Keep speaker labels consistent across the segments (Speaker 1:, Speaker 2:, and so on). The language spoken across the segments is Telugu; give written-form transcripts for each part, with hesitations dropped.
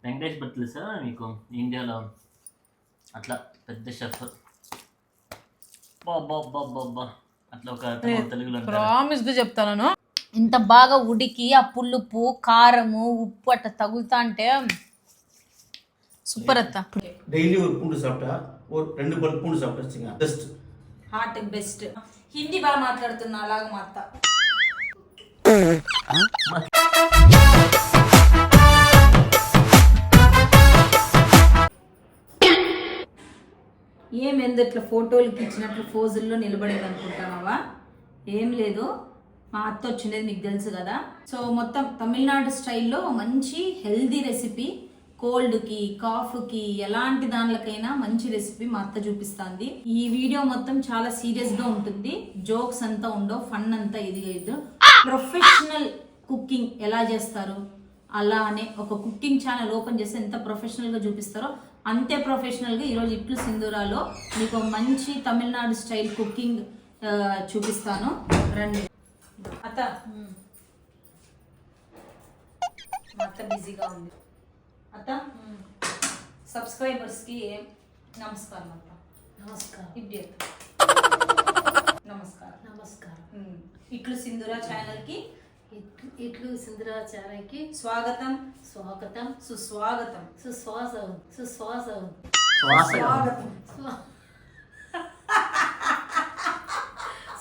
Speaker 1: వెంకటేష్ భట్ తెలుసా మీకు? ఇండియాలో అట్లా పెద్ద షెఫ్. బాబా అట్లా ఒక తెలుగులో
Speaker 2: ప్రామిస్ చెప్తాను. ఇంత బాగా ఉడికి ఆ పులుపు కారము ఉప్పు అట్లా తగులుతా అంటే సూపర్ అత్త.
Speaker 3: డైలీ ஒரு பூண்டு சாப்பிட்டா ஒரு 2 பல் பூண்டு சாப்பிட்டா வச்சுங்க பெஸ்ட்.
Speaker 2: Heart best. హిందీ బాగా మాట్లాడుతున్నా అలాగా మా అత్త. ఏమెందు ఇట్లా ఫోటోలకి ఇచ్చినట్లు ఫోజుల్లో నిలబడేది అనుకుంటావా? ఏం లేదు, మా అత్త వచ్చిండేది మీకు తెలుసు కదా. సో మొత్తం తమిళనాడు స్టైల్లో మంచి హెల్దీ రెసిపీ, కోల్డ్కి కాఫ్కి ఎలాంటి దానికైనా మంచి రెసిపీ మా అత్త చూపిస్తుంది. ఈ వీడియో మొత్తం చాలా సీరియస్గా ఉంటుంది, జోక్స్ అంతా ఉండవు, ఫన్ అంతా ఇది ప్రొఫెషనల్ కుకింగ్ ఎలా చేస్తారు అలానే ఒక కుకింగ్ ఛానల్ ఓపెన్ చేస్తే ఎంత ప్రొఫెషనల్గా చూపిస్తారో అంతే ప్రొఫెషనల్గా ఈరోజు ఇట్లు సింధూరాలో మీకు మంచి తమిళనాడు స్టైల్ కుకింగ్ చూపిస్తాను. రండి అత్త. మా అత్త బిజీగా ఉంది. అత్త సబ్స్క్రైబర్స్కి నమస్కారం అత్త.
Speaker 4: నమస్కారం.
Speaker 2: ఇప్పుడు నమస్కారం.
Speaker 4: నమస్కారం.
Speaker 2: ఇట్లు సింధూరా ఛానల్కి
Speaker 4: ఇట్లు సింధూరా ఛానల్కి
Speaker 2: స్వాగతం,
Speaker 4: స్వాగతం,
Speaker 2: సుస్వాగతం,
Speaker 4: సుస్వాగతం, సుస్వాగతం,
Speaker 2: స్వాగతం,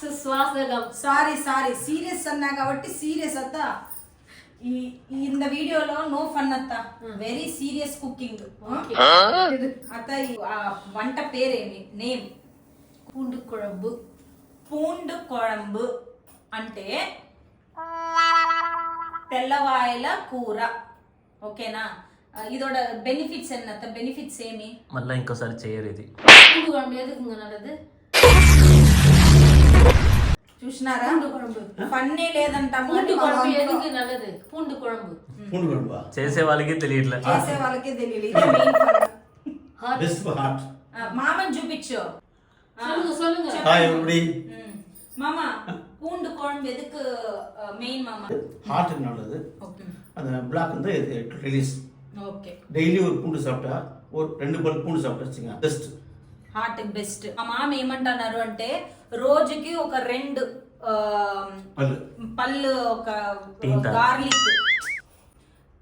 Speaker 4: సుస్వాగతం.
Speaker 2: సారీ సీరియస్ అన్నా కాబట్టి సీరియస్ అత్త. இந்த వీడియోలో నో ఫన్ అత్త, వెరీ సీరియస్ కుకింగ్ అత్త. వంట పేరేమి? నేమ్
Speaker 4: పూండు కుழம்பు.
Speaker 2: పూండు కుழம்பు అంటే తెల్లవాయల కూర. ఓకేనా? ఇదోడ బెనిఫిట్స్ ఎన్నత్త? బెనిఫిట్స్ ఏమి?
Speaker 1: మళ్ళీ ఇంకోసారి చేయరు ఇది.
Speaker 4: పూండు కుழம்பు ఎదుగు నల్లది
Speaker 2: చూసినారా? ఫన్నే లేదంట.
Speaker 4: పూండు కుழம்பు ఎదుగు నల్లది. పూండు కుழம்பు.
Speaker 3: பூண்டு குழம்பா
Speaker 1: చేసే వాళ్ళకి తెలియట్లే,
Speaker 2: చేసే వాళ్ళకే తెలియదు. ఇదే main fun.
Speaker 3: Best for heart.
Speaker 2: మామని చూపించు.
Speaker 4: சொல்லுங்க.
Speaker 3: Hi everybody.
Speaker 2: மாமா பூண்டு குழம்பு எதுக்கு மெயின் மாமா?
Speaker 3: ஹார்ட் நல்லது. அந்த பிளாக் வந்து ரிலீஸ்.
Speaker 2: ఓకే.
Speaker 3: డైలీ ஒரு பூண்டு சாப்பிட்டா ஒரு 2 பல் பூண்டு சாப்பிட்டா வச்சுங்க பெஸ்ட்.
Speaker 2: Heart best. మా మామ ఏమంటున్నారు అంటే రోజుకి ఒక 2 పళ్ళు, ఒక గార్లిక్,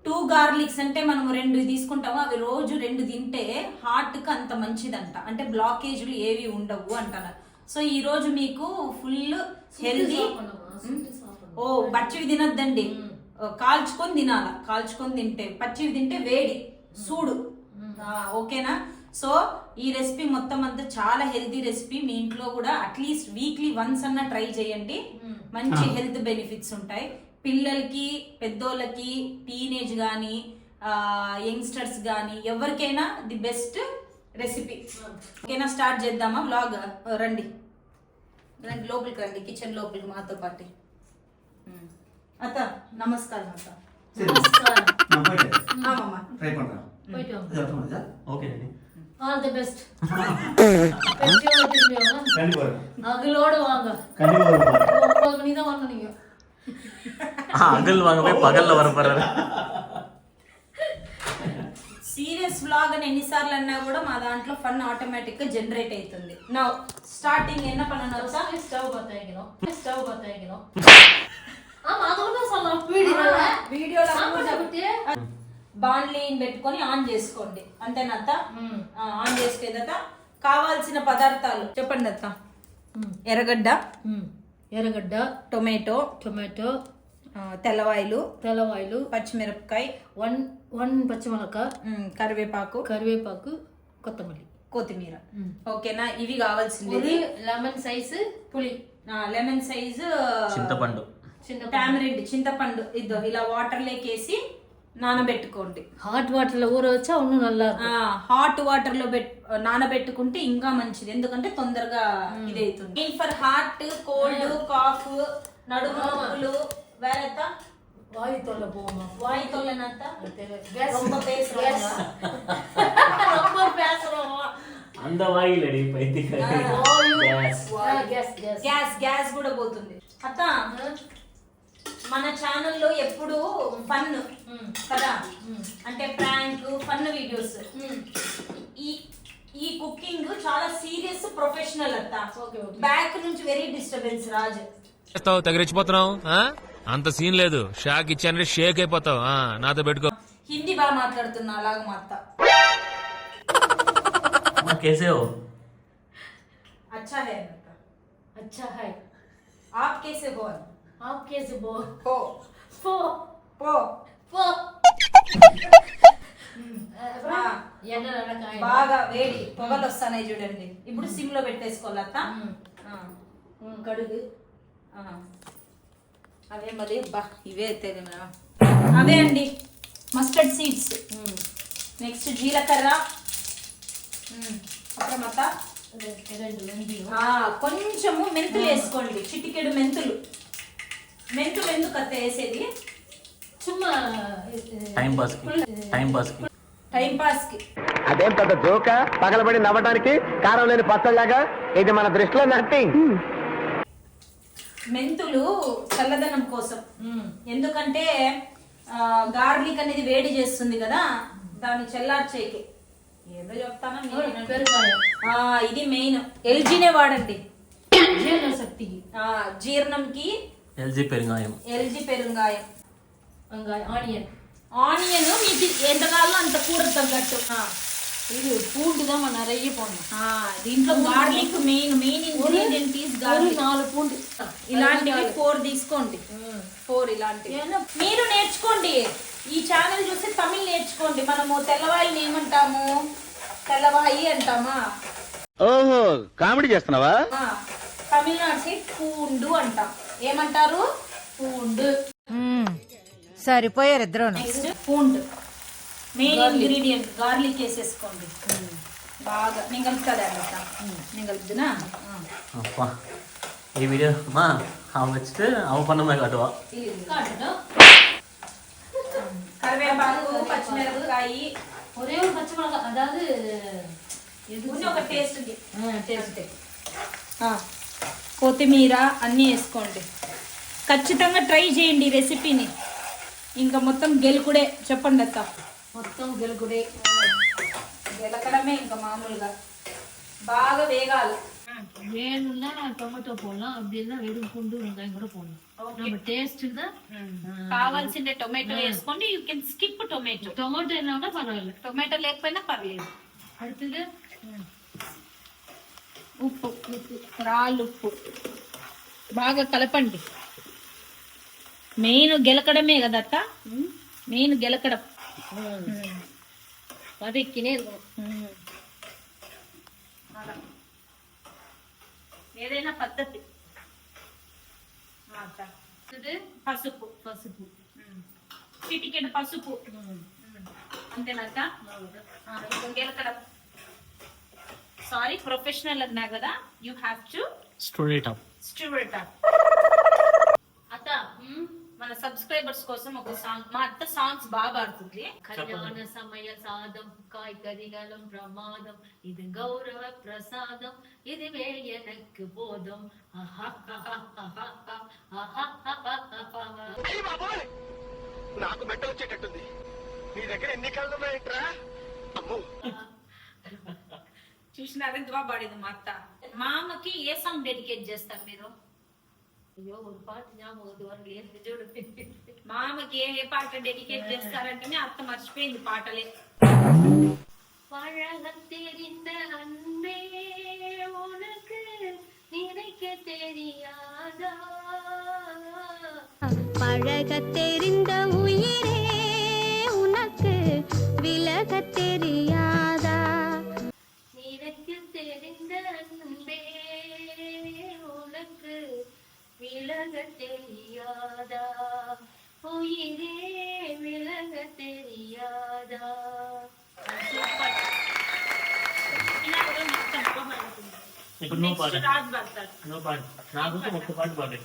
Speaker 2: 2 గార్లిక్స్ అంటే మనం 2 తీసుకుంటాము. అవి రోజు 2 తింటే హార్ట్ కి అంత మంచిదంట. అంటే బ్లాకేజ్లు ఏవి ఉండవు అంటున్నారు. సో ఈ రోజు మీకు ఫుల్ హెల్దీ. ఓ పచ్చివి తినొద్దండి, కాల్చుకొని తినాల. కాల్చుకొని తింటే, పచ్చివి తింటే వేడి సూడు. ఓకేనా? సో ఈ రెసిపీ మొత్తం అంతా చాలా హెల్దీ రెసిపీ. మీ ఇంట్లో కూడా అట్లీస్ట్ వీక్లీ వన్స్ అన్న ట్రై చేయండి. మంచి హెల్త్ బెనిఫిట్స్ ఉంటాయి. పిల్లలకి, పెద్దోళ్ళకి, టీనేజ్ కానీ యంగ్స్టర్స్ కానీ ఎవరికైనా ది బెస్ట్ రెసిపీ. ఓకేనా? స్టార్ట్ చేద్దామా వ్లాగ్? రండి రండి, లోపలికి రండి, కిచెన్ లోపలికి మాతో పాటు. అత్త నమస్కారం అత్త.
Speaker 4: నమస్కారం.
Speaker 3: நான் போயிட்டேன்.
Speaker 2: ఆమమ్మ
Speaker 3: ட்ரை பண்றேன்.
Speaker 4: పోయిட்டு வாங்க.
Speaker 3: இது அர்த்தமா okay daddy.
Speaker 4: All the best. Best திரும்பியோங்க.
Speaker 3: கண்டிப்பா வரேன்.
Speaker 4: அகலோட வாங்க.
Speaker 3: கண்டிப்பா வரேன்.
Speaker 4: 9 மணி தான் வரணும் நீங்க.
Speaker 1: అగల్ వాంగ పోయి పగల్లో వరపరారు.
Speaker 2: సీరియస్ వ్లాగ్ అని ఎన్నిసార్లు అన్నా కూడా మా దాంట్లో ఫన్ ఆటోమేటిక్ గా జనరేట్ అవుతుంది. నా స్టార్టింగ్ என்ன பண்ணனும்?
Speaker 4: ஸ்டவ் பத்த வைக்கணும். ஸ்டவ் பத்த வைக்கணும். ஆமா அதோட சொல்லலாம்.
Speaker 2: వీడియోలో
Speaker 4: సాంబార్
Speaker 2: బాండ్లీని పెట్టుకొని ఆన్ చేసుకోండి. అంతేనా అత్త? ఆన్ చేసుకున్న తర్వాత కావాల్సిన పదార్థాలు చెప్పండి అత్త. ఎర్రగడ్డ,
Speaker 4: ఎర్రగడ్డ,
Speaker 2: టొమాటో,
Speaker 4: టొమాటో,
Speaker 2: తెల్లవాయలు,
Speaker 4: తెల్లవాయలు,
Speaker 2: పచ్చిమిరపకాయ,
Speaker 4: 1 పచ్చిమిరపకాయ,
Speaker 2: కరివేపాకు,
Speaker 4: కరివేపాకు, కొత్తిమీర,
Speaker 2: కొత్తిమీర. ఓకేనా? ఇవి కావాల్సింది.
Speaker 4: లెమన్ సైజ్ పులి,
Speaker 2: లెమన్ సైజ్
Speaker 1: చింతపండు,
Speaker 2: టామరిండ్ చింతపండు. ఇదో ఇలా వాటర్ లేకేసి నానబెట్టుకోండి.
Speaker 4: హాట్ వాటర్ లో ఊర వచ్చా ఉన్ను నల్లా.
Speaker 2: హాట్ వాటర్ లో నానబెట్టుకుంటే ఇంకా మంచిది, ఎందుకంటే తొందరగా ఇది అవుతుంది. ఫర్ హార్ట్, కోల్డ్, కాఫ్, నడుము నొప్పులు, వేరేత
Speaker 4: வாய் தொல்லை போமா.
Speaker 2: வாய் தொல்லைனாத்த
Speaker 4: ரொம்ப
Speaker 2: பேசுறோம்.
Speaker 4: ரொம்ப பேசுறோம்.
Speaker 1: அந்த வாயிலடி పైతికారి.
Speaker 2: గ్యాస్ కూడా పోతుంది అత్త. మన ఛానల్లో ఎప్పుడు ఫన్ కదా, అంటే ప్రాంక్ ఫన్ వీడియోస్. ఈ ఈ కుకింగ్ చాలా సీరియస్ ప్రొఫెషనల్ అత్త. బ్యాక్ నుంచి వెరీ డిస్టర్బెన్స్ రాజ్.
Speaker 5: తగిలిచ్చిపోతున్నావు అంత సీన్ లేదు. షాక్ ఇచ్చానంటే షేక్ అయిపోతావు. నాతో పెట్టుకో.
Speaker 2: హిందీ బాగా మాట్లాడుతున్నా అలాగ మా అత్త.
Speaker 1: कैसे हो?
Speaker 2: अच्छा है अत्ता.
Speaker 4: अच्छा है.
Speaker 2: आप कैसे हो?
Speaker 4: आप कैसे बोल?
Speaker 2: हो
Speaker 4: पो
Speaker 2: పో.
Speaker 4: पो. ఎండ నడకాయ.
Speaker 2: బాగా వేడి పొగలు వస్తాయి చూడండి. ఇప్పుడు సిమ్ లో పెట్టేసుకోవాలి అత్త.
Speaker 4: కడుగు.
Speaker 2: అవే మరి బా ఇవే తెలియనా. అవే అండి మస్టర్డ్ సీడ్స్. నెక్స్ట్ జీలకర్ర. అప్పుడు మత కొంచెము మెంతులు వేసుకోండి. చిటికెడు మెంతులు. మెంతులు ఎందుకు అత్త వేసేది?
Speaker 4: చుమ్మా
Speaker 1: టైం పాస్ కి.
Speaker 6: అదేం పెద్ద జోక పగలబడి నవ్వడానికి కారం లేని పచ్చళ్ళలాగా ఇది మన దృష్టిలో నథింగ్.
Speaker 2: మెంతులు చల్లదనం కోసం. ఎందుకంటే గార్లిక్ అనేది వేడి చేస్తుంది కదా, దాన్ని చల్లార్చేకి. ఏదో చెప్తానా
Speaker 4: పెరుగాయం.
Speaker 2: ఇది మెయిన్. ఎల్జీనే వాడండి
Speaker 4: జీర్ణ శక్తికి.
Speaker 2: జీర్ణంకి
Speaker 1: ఎల్జీ పెరుగాయం.
Speaker 2: ఎల్జీ పెరుగాయం.
Speaker 4: ఆనియన్.
Speaker 2: ఆనియన్ మీకు ఎంత కావాలో అంత కూర తగ్గట్టు.
Speaker 4: ఇది పూండుగా మన రయ్యి పోండి.
Speaker 2: దీంట్లో garlic main ingredient is garlic.
Speaker 4: 4 పూండు
Speaker 2: ఇలాంటివి 4 తీసుకోండి. 4 ఇలాంటివి మీరు నేర్చుకోండి. ఈ ఛానల్ చూసి తమిళ్ నేర్చుకోండి. మనము తెల్లవాయిని ఏమంటాము? తెల్లవాయి అంటామా?
Speaker 6: ఓహో కామెడీ చేస్తున్నావా?
Speaker 2: తమిళనాడు సైడ్ పూండు అంటాం. ఏమంటారు? పూండు.
Speaker 7: సరిపోయారు ఇద్దరు.
Speaker 2: నెక్స్ట్ పూండు మెయిన్ ఇంగ్రీడియంట్. గార్లిక్ వేసేసుకోండి బాగా. నేను కలుపుతాను. నేను కలుపుతున్నా.
Speaker 1: அப்பா ఈ వీడియో அம்மா அவன் வச்சுட்டு அவன் பண்ண மாதிரி காட்டுவா.
Speaker 2: కరివేపాకు, పచ్చిమిరపకాయ,
Speaker 4: ఒరే పచ్చిమిరపకాయ. అదాదు
Speaker 2: ఒక టేస్ట్
Speaker 4: టేస్ట్.
Speaker 2: కొత్తిమీర అన్నీ వేసుకోండి. ఖచ్చితంగా ట్రై చేయండి ఈ రెసిపీని. ఇంకా మొత్తం గెలుకుడే. చెప్పండి అత్త.
Speaker 4: మొత్తం గెలుకుడే.
Speaker 2: గెలకడమే ఇంకా మామూలుగా. బాగా వేగాలి.
Speaker 4: வேணும்னா டொமேட்டோ போடலாம், அப்படின்னா வெறும் பூண்டு வெங்காயம் கூட போடலாம். நம்ம டேஸ்ட் தான்
Speaker 2: కావాల్సిన టొమాటో వేసుకోండి. You can skip tomato.
Speaker 4: Tomato இல்லைன்னா பரவாயில்ல.
Speaker 2: టొమాటో లేకపోయినా పర్లేదు.
Speaker 4: அடுத்தது
Speaker 2: ఉప్పు, రాళ్ళుప్పు బాగా కలపండి. మెయిన్ గెలకడమే కదా అత్త. మెయిన్ గెలకడం.
Speaker 4: வதக்கினே இருக்கும்.
Speaker 2: ఏదైనా పద్ధతి. పసుపు.
Speaker 4: పసుపు.
Speaker 2: చిటికెడు పసుపు. అంతేనక్క. గెలకడం. సారీ ప్రొఫెషనల్ అన్నా కదా. You have to
Speaker 1: store it up.
Speaker 2: అత్త మన సబ్స్క్రైబర్స్ కోసం ఒక సాంగ్. మా అత్త సాంగ్స్ బాగా పాడుతుంది.
Speaker 4: கல்யாண சமய சாதம் காய்கறிகளும் பிரமாதம், இது கௌரவ பிரசாதம், இதுவே எனக்கு போதும்.
Speaker 6: నాకు మెట్ట వచ్చేటట్టుంది. నీ దగ్గర ఎన్ని కళ్ళు ఉన్నాయంట్రా? అమ్మో
Speaker 2: చూసినారు ఎంత బాగా పాడింది మా అత్త. మా అమ్మకి ఏ సాంగ్ డెడికేట్ చేస్తారు మీరు?
Speaker 4: అయ్యో ఒక పాట ஞாபகம் வரலையே చూడు.
Speaker 2: మా అమ్మకి ఏ పాట డెడికేట్ చేస్తారంటే అత్త మర్చిపోయింది పాటలే.
Speaker 4: பழகத் தெரிந்த அன்பே உனக்கு நினைக்க தெரியாதா,
Speaker 8: பழகத் தெரிந்த உயிரே உனக்கு விலகத் தெரியாதா,
Speaker 4: நினைக்க தெரிந்த அன்பே உனக்கு விலக தெரியாதா, உயிரே விலக தெரியாదా.
Speaker 1: ఇప్పుడు నువ్వు పాడు.
Speaker 2: రాజ్ పాడతాడు.
Speaker 1: నువ్వు పాడు. నా కోసం ఒక్క పాట పాడు.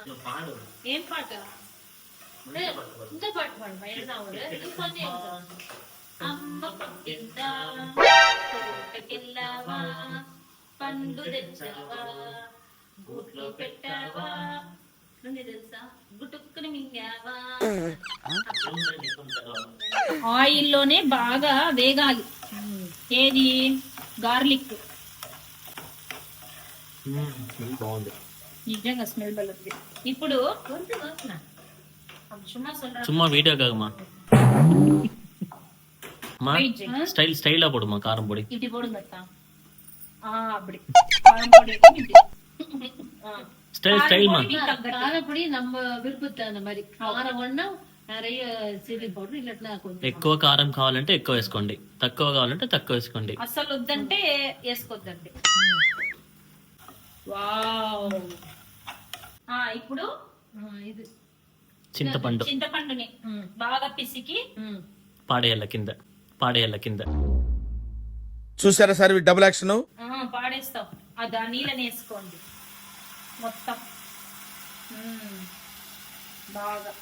Speaker 1: నువ్వు పాడు.
Speaker 2: ఏం పాట?
Speaker 4: இந்த பாட்டு பாடுவா என்ன ஒரு இப்போதே
Speaker 2: అమ్మ పక్కిందా తోటకెళ్ళావా, పండు తెచ్చావా, గూట్లో పెట్టావా, నుండి తెలుసా గుటుక్కుని మింగావా. ఆయిల్లోనే బాగా వేగాలి. ఏది గార్లిక్
Speaker 1: బాగుంది.
Speaker 2: నిజంగా స్మెల్ బాగుంది. ఇప్పుడు
Speaker 1: சும்மா வீடியோ காகமா ஸ்டைலா போடுமா காரம் பொடி.
Speaker 2: இப்படி போடுங்க அத்தா. அப்படி காரம் பொடி இப்படி.
Speaker 1: ஸ்டைல்மா.
Speaker 4: காரப்பொடி நம்ம விருப்பத்தை அந்த மாதிரி காரம் ஒண்ணா நிறைய సీరియల్ పౌడర్ ఇట్లా కొంచెం
Speaker 1: ఎక్కువ కారం కావాలంటే ఎక్కువ వేసుకోండి, తక్కువ కావాలంటే తక్కువ వేసుకోండి.
Speaker 2: అసలు వద్దంటే వేసుకోద్దండి. వావ్. ఇప్పుడు
Speaker 4: ఇది
Speaker 1: చింతపండుని
Speaker 2: బాగా పిసికి
Speaker 1: పాడేయాల కింద.
Speaker 6: చూసారా సార్ డబుల్ యాక్షన్.
Speaker 2: పాడేస్తాం. ఆ నీళ్ళని వేసుకోండి మొత్తం బాగా.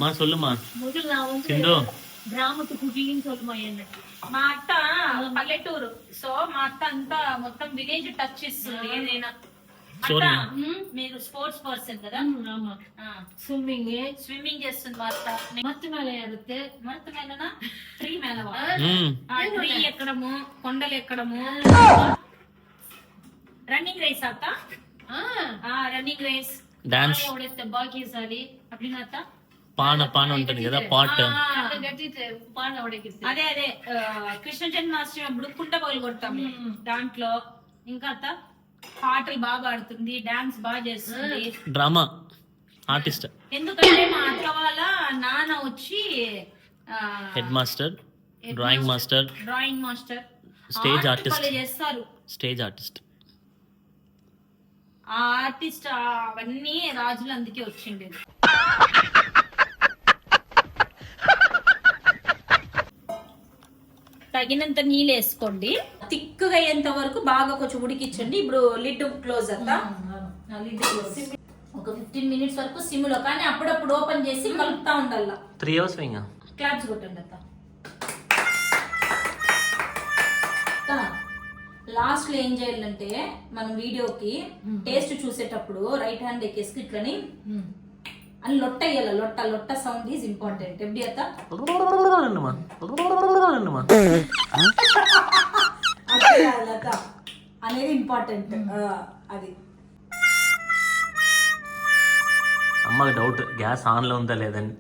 Speaker 1: మా சொல்லுமா
Speaker 4: முதல்ல நான் வந்து
Speaker 1: సింధు.
Speaker 4: கிராமத்து குக்கின்னு சொல்லுமா எனக்கு.
Speaker 2: మా అత్త పల్లెటూరు, సో మా అత్త అంతా మొత్తం విలేజ్ టచ్ ఇస్తుంది ఏదైనా. అత్త, మీరు స్పోర్ట్స్ పర్సన్ కదా?
Speaker 4: ஆமா.
Speaker 2: స్విమ్మింగ్ చేస్తుంది మా అత్త.
Speaker 4: மத்து மேல ஏறுது.
Speaker 2: మరత మేలనా? ట్రీ మేలవా?
Speaker 1: మ్మ్.
Speaker 2: ట్రీ ఎక్కడము, కొండలు ఎక్కడము. రన్నింగ్ రేస్ అత్త. రన్నింగ్ రేస్,
Speaker 1: డాన్స్,
Speaker 4: உடைத்த பாக்கியசாலி அப்படின்னு அத்தா.
Speaker 1: పాన ఉంటుంది కదా, పాట్.
Speaker 4: அதை கட்டிட்டு பானை உடைக்கிறது.
Speaker 2: అదే కృష్ణ జన్మాష్టమి అప్పుడు కుండ పగలు కొడతాము దాంట్లో. ఇంకా అత్త పాటలు బాగా పాడుతుంది, డాన్స్ బాగా చేస్తుంది.
Speaker 1: Drama artist.
Speaker 2: ఎందుకంటే మా అత్త వాళ్ళ నాన్న వచ్చి
Speaker 1: head master, drawing master, stage artist
Speaker 2: చేస్తారు.
Speaker 1: Stage artist.
Speaker 2: ఆ ఆర్టిస్ట్ అవన్నీ రాజులు అందుకే వచ్చిండేది. తగినంత నీళ్ళు వేసుకోండి. థిక్గా అయ్యేంత వరకు బాగా కొంచెం ఉడికించండి. ఇప్పుడు లిడ్ క్లోజ్ అంతా. లిడ్ క్లోజ్ ఒక 15 minutes వరకు సిమ్ లో, కానీ అప్పుడప్పుడు ఓపెన్ చేసి కలుపుతా ఉండాల.
Speaker 1: 3 hours వేయంగా.
Speaker 2: క్లాప్స్ కొట్టండి అత్త. లాస్ట్ లో ఏం చేయాలంటే మనం వీడియోకి టేస్ట్ చూసేటప్పుడు రైట్ హ్యాండ్ ఎక్కేసి ఇట్లని అని లొట్ట వేయాల. లొట్ట సౌండ్ ఈజ్ ఇంపార్టెంట్. ఎప్పుడు అత్త అనేది ఇంపార్టెంట్. అది
Speaker 1: అమ్మకి డౌట్ గ్యాస్ ఆన్ లో ఉందా లేదని.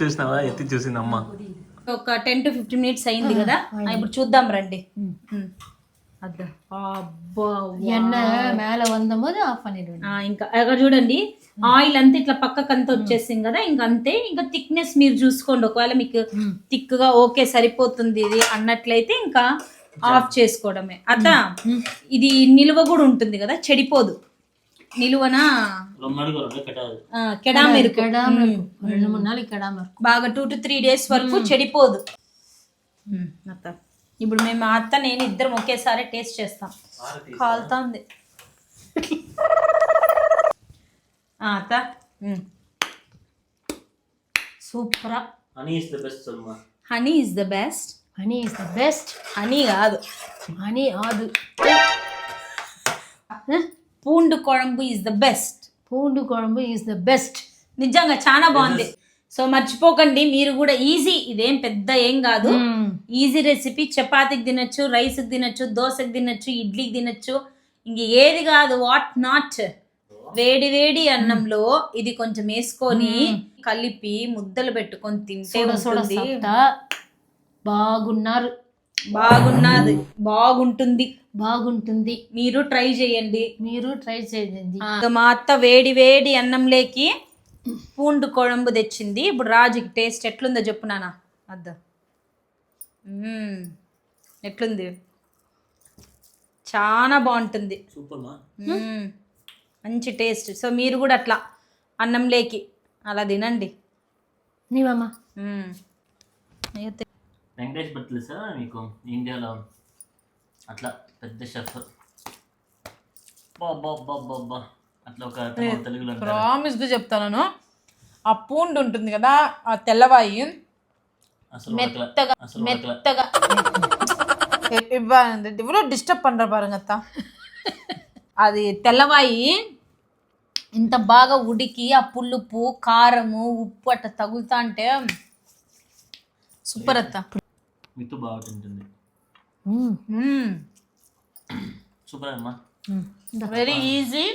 Speaker 1: చూసినావా? ఎత్తి చూసింది అమ్మ.
Speaker 2: ఒక 10 to 15 minutes అయింది కదా. ఇప్పుడు చూద్దాం రండి.
Speaker 4: எண்ணெய் மேல வந்தபோது ஆஃப் பண்ணிடுவேன்.
Speaker 2: ఇంకా అక్కడ చూడండి, ఆయిల్ అంతా ఇట్లా పక్కకంతా వచ్చేసింది కదా. ఇంకా అంతే. ఇంకా థిక్నెస్ మీరు చూసుకోండి. ఒకవేళ మీకు థిక్ గా ఓకే సరిపోతుంది ఇది అన్నట్లయితే ఇంకా ఆఫ్ చేసుకోవడమే. అత్త ఇది నిలువ కూడా ఉంటుంది కదా, చెడిపోదు. నిలువన కెడామెరు
Speaker 4: 2-3 நாளைக்கு கெடாம இருக்கும்.
Speaker 2: బాగా 2 to 3 days వరకు చెడిపోదు. అత్త ఇప్పుడు మేము మా అత్త నేను ఇద్దరం ఒకేసారి టేస్ట్ చేస్తాం. కాలుతుంది అత్త. సూపరా.
Speaker 1: Honey is the best Salma.
Speaker 2: Honey is the best.
Speaker 4: Honey is the best.
Speaker 2: Honey కాదు,
Speaker 4: ஹனி ஆது.
Speaker 2: పూండు కొழம்பు ఇస్ ద బెస్ట్.
Speaker 4: பூண்டு குழம்பு இஸ் த பெஸ்ட்.
Speaker 2: నిజంగా చాలా బాగుంది. సో మర్చిపోకండి మీరు కూడా. ఈజీ, ఇదేం పెద్ద ఏం కాదు. Easy recipe. చపాతీకి తినొచ్చు, రైస్కి తినొచ్చు, దోశకి తినొచ్చు, ఇడ్లీకి తినొచ్చు. ఇంక ఏది కాదు, వాట్ నాట్. వేడి వేడి అన్నంలో ఇది కొంచెం వేసుకొని కలిపి ముద్దలు పెట్టుకొని తింటే ఉంటుంది.
Speaker 4: బాగుంటుంది.
Speaker 2: మీరు ట్రై చేయండి. మా అత్త వేడి వేడి అన్నంలోకి పూండు కొழம்பు తెచ్చింది. ఇప్పుడు రాజుకి టేస్ట్ ఎట్లుందో చెప్పు నాన్న. అద్దా ఎట్లుంది? చాలా బాగుంటుంది. మంచి టేస్ట్. సో మీరు కూడా అట్లా అన్నంలోకి అలా తినండి.
Speaker 4: నీవమ్మా
Speaker 1: వెంకటేష్ భట్ తెలుసా మీకు? ఇండియాలో అట్లా పెద్ద షెఫ్. అట్లా ఒక తెలుగులో
Speaker 7: ప్రామిస్ గా చెప్తాను. ఆ పూండు ఉంటుంది కదా, ఆ తెల్లవాయి మెత్తగా ఇవ్వాలంటే డిస్టర్బ్ పண்ற பாருங்க అత్త. అది తెల్లవాయి
Speaker 2: ఇంత బాగా ఉడికి ఆ పులుపు కారము ఉప్పు అట్లా తగులుతా అంటే సూపర్ అత్త.
Speaker 1: మిత్తు బాగా తింటుంది. సూపర్ అమ్మా.
Speaker 2: వెరీ ఈజీ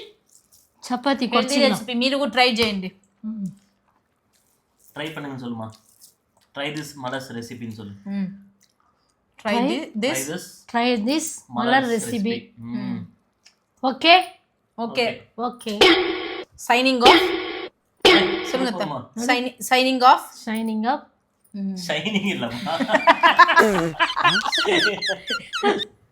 Speaker 4: చపాతి
Speaker 2: రెసిపీ, మీరు కూడా ట్రై చేయండి.
Speaker 1: ட்ரை பண்ணுங்க சொல்லுமா. ட்ரை திஸ் மலர்ஸ் ரெசிபின்னு சொல்லு.
Speaker 2: Try this
Speaker 4: try this Malar recipe. Okay
Speaker 2: okay
Speaker 4: okay
Speaker 2: signing off. சொல்லுங்க signing off.
Speaker 4: Shining up.
Speaker 1: Shining இல்லம்மா.